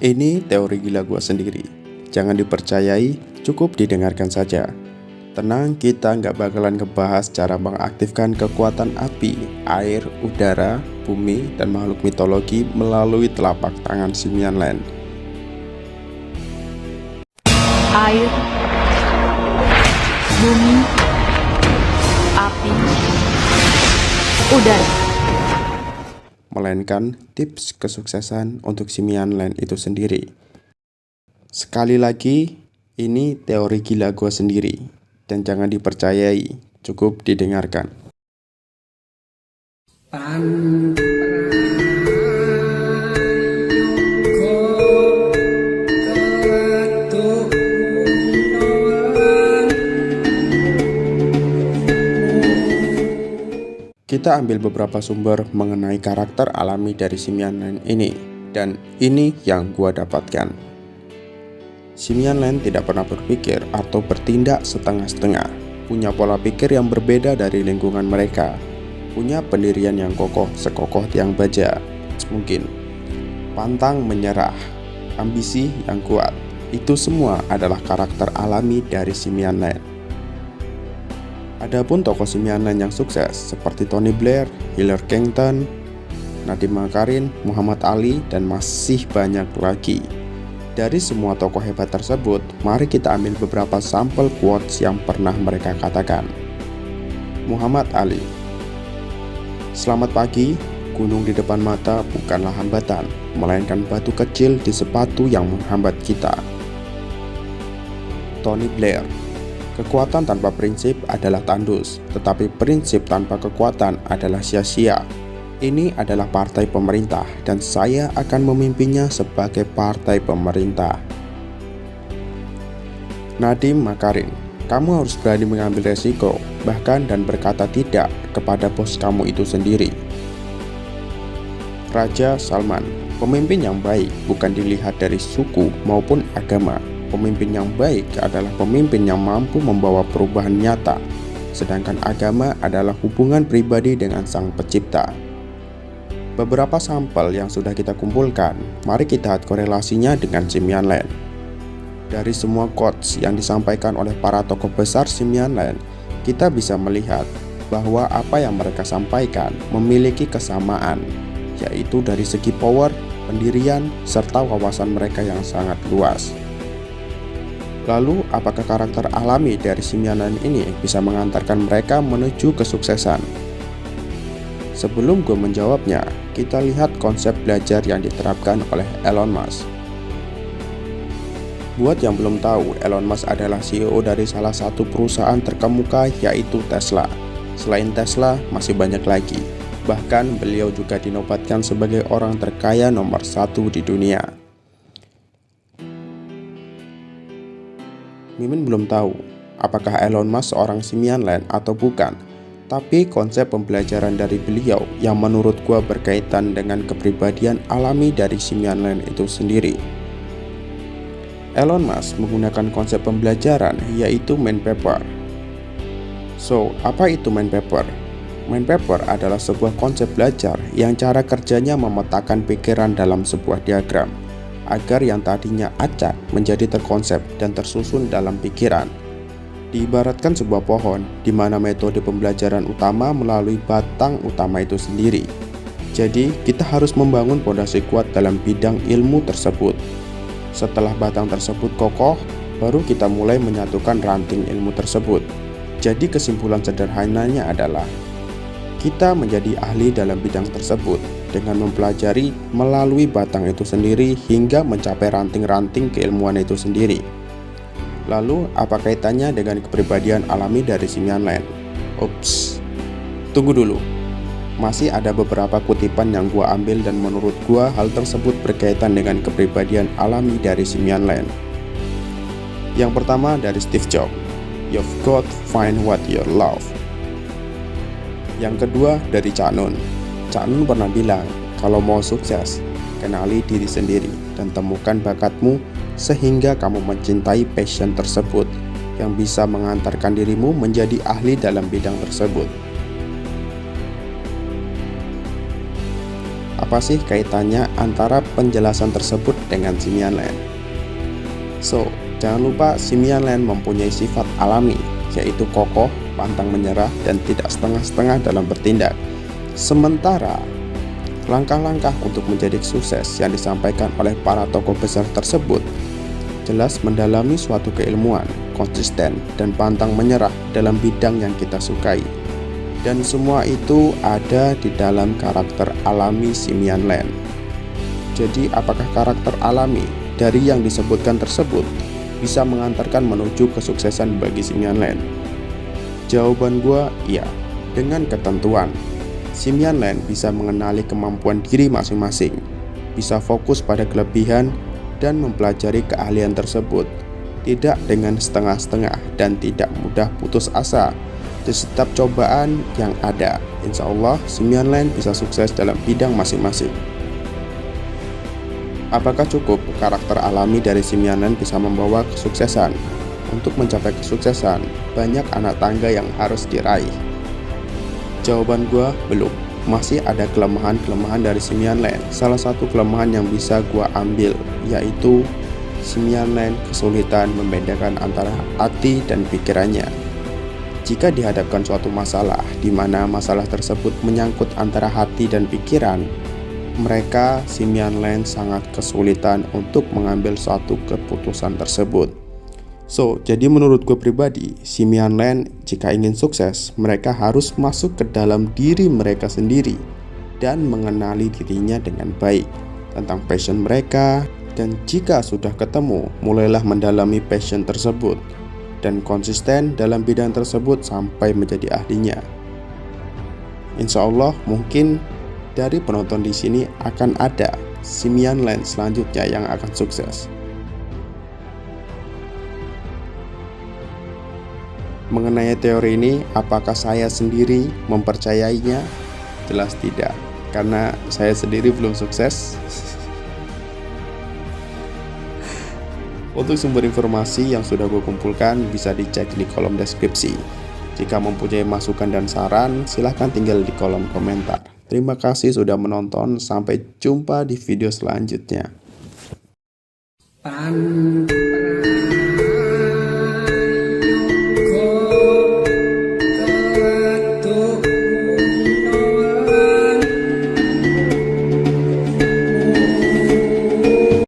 Ini teori gila gua sendiri. Jangan dipercayai, cukup didengarkan saja. Tenang, kita nggak bakalan ngebahas cara mengaktifkan kekuatan api, air, udara, bumi, dan makhluk mitologi melalui telapak tangan Simian Land. Air, bumi, api, udara. Melainkan tips kesuksesan untuk Simian Land itu sendiri. Sekali lagi, ini teori gila gua sendiri, dan jangan dipercayai, cukup didengarkan. Kita ambil beberapa sumber mengenai karakter alami dari Simian Land ini, dan ini yang gua dapatkan. Simian Land tidak pernah berpikir atau bertindak setengah-setengah, punya pola pikir yang berbeda dari lingkungan mereka, punya pendirian yang kokoh sekokoh tiang baja, mungkin pantang menyerah, ambisi yang kuat. Itu semua adalah karakter alami dari Simian Land. Adapun tokoh Simian Land yang sukses seperti Tony Blair, Hillary Clinton, Nadiem Makarin, Muhammad Ali, dan masih banyak lagi. Dari semua tokoh hebat tersebut, mari kita ambil beberapa sampel quotes yang pernah mereka katakan. Muhammad Ali: "Selamat pagi, gunung di depan mata bukanlah hambatan, melainkan batu kecil di sepatu yang menghambat kita." Tony Blair: "Kekuatan tanpa prinsip adalah tandus, tetapi prinsip tanpa kekuatan adalah sia-sia. Ini adalah partai pemerintah dan saya akan memimpinnya sebagai partai pemerintah." Nadiem Makarin: "Kamu harus berani mengambil resiko, bahkan dan berkata tidak kepada bos kamu itu sendiri." Raja Salman: "Pemimpin yang baik bukan dilihat dari suku maupun agama. Pemimpin yang baik adalah pemimpin yang mampu membawa perubahan nyata, sedangkan agama adalah hubungan pribadi dengan Sang Pencipta." Beberapa sampel yang sudah kita kumpulkan, mari kita lihat korelasinya dengan Simian Land. Dari semua quotes yang disampaikan oleh para tokoh besar Simian Land, kita bisa melihat bahwa apa yang mereka sampaikan memiliki kesamaan, yaitu dari segi power, pendirian, serta wawasan mereka yang sangat luas. Lalu, apakah karakter alami dari Simian Land ini bisa mengantarkan mereka menuju kesuksesan? Sebelum gue menjawabnya, kita lihat konsep belajar yang diterapkan oleh Elon Musk. Buat yang belum tahu, Elon Musk adalah CEO dari salah satu perusahaan terkemuka, yaitu Tesla. Selain Tesla, masih banyak lagi. Bahkan beliau juga dinobatkan sebagai orang terkaya nomor 1 di dunia. Mimin belum tahu apakah Elon Musk seorang Simian Land atau bukan, tapi konsep pembelajaran dari beliau yang menurut gua berkaitan dengan kepribadian alami dari Simian Land itu sendiri. Elon Musk menggunakan konsep pembelajaran yaitu mind paper. So, apa itu mind paper? Mind paper adalah sebuah konsep belajar yang cara kerjanya memetakan pikiran dalam sebuah diagram, agar yang tadinya acak menjadi terkonsep dan tersusun dalam pikiran. Diibaratkan sebuah pohon, di mana metode pembelajaran utama melalui batang utama itu sendiri. Jadi, kita harus membangun pondasi kuat dalam bidang ilmu tersebut. Setelah batang tersebut kokoh, baru kita mulai menyatukan ranting ilmu tersebut. Jadi, kesimpulan sederhananya adalah kita menjadi ahli dalam bidang tersebut dengan mempelajari melalui batang itu sendiri hingga mencapai ranting-ranting keilmuan itu sendiri. Lalu, apa kaitannya dengan kepribadian alami dari Simian Land? Ups, tunggu dulu. Masih ada beberapa kutipan yang gua ambil dan menurut gua hal tersebut berkaitan dengan kepribadian alami dari Simian Land. Yang pertama dari Steve Jobs, "You've got to find what you love." Yang kedua dari Cak Nun. Cak Nun pernah bilang, kalau mau sukses, kenali diri sendiri dan temukan bakatmu sehingga kamu mencintai passion tersebut yang bisa mengantarkan dirimu menjadi ahli dalam bidang tersebut. apa sih kaitannya antara penjelasan tersebut dengan Simian Land? So, jangan lupa Simian Land mempunyai sifat alami, yaitu kokoh, pantang menyerah, dan tidak setengah-setengah dalam bertindak. Sementara langkah-langkah untuk menjadi sukses yang disampaikan oleh para tokoh besar tersebut jelas mendalami suatu keilmuan, konsisten, dan pantang menyerah dalam bidang yang kita sukai. Dan semua itu ada di dalam karakter alami Simian Land. Jadi apakah karakter alami dari yang disebutkan tersebut bisa mengantarkan menuju kesuksesan bagi Simian Land? Jawaban gua iya, dengan ketentuan. Simian Land bisa mengenali kemampuan diri masing-masing, bisa fokus pada kelebihan dan mempelajari keahlian tersebut, tidak dengan setengah-setengah dan tidak mudah putus asa di setiap cobaan yang ada. Insya Allah, Simian Land bisa sukses dalam bidang masing-masing. Apakah cukup karakter alami dari Simian Land bisa membawa kesuksesan? Untuk mencapai kesuksesan, banyak anak tangga yang harus diraih. Jawaban gua belum. Masih ada kelemahan-kelemahan dari Simian Land. Salah satu kelemahan yang bisa gua ambil yaitu Simian Land kesulitan membedakan antara hati dan pikirannya. Jika dihadapkan suatu masalah di mana masalah tersebut menyangkut antara hati dan pikiran, mereka Simian Land sangat kesulitan untuk mengambil suatu keputusan tersebut. So, jadi menurut gue pribadi, Simian Land jika ingin sukses, mereka harus masuk ke dalam diri mereka sendiri dan mengenali dirinya dengan baik tentang passion mereka. Dan jika sudah ketemu, mulailah mendalami passion tersebut dan konsisten dalam bidang tersebut sampai menjadi ahlinya. Insya Allah, mungkin dari penonton di sini akan ada Simian Land selanjutnya yang akan sukses. Mengenai teori ini, apakah saya sendiri mempercayainya? Jelas tidak, karena saya sendiri belum sukses. Untuk sumber informasi yang sudah gue kumpulkan bisa dicek di kolom deskripsi. Jika mempunyai masukan dan saran, silahkan tinggal di kolom komentar. Terima kasih sudah menonton, sampai jumpa di video selanjutnya.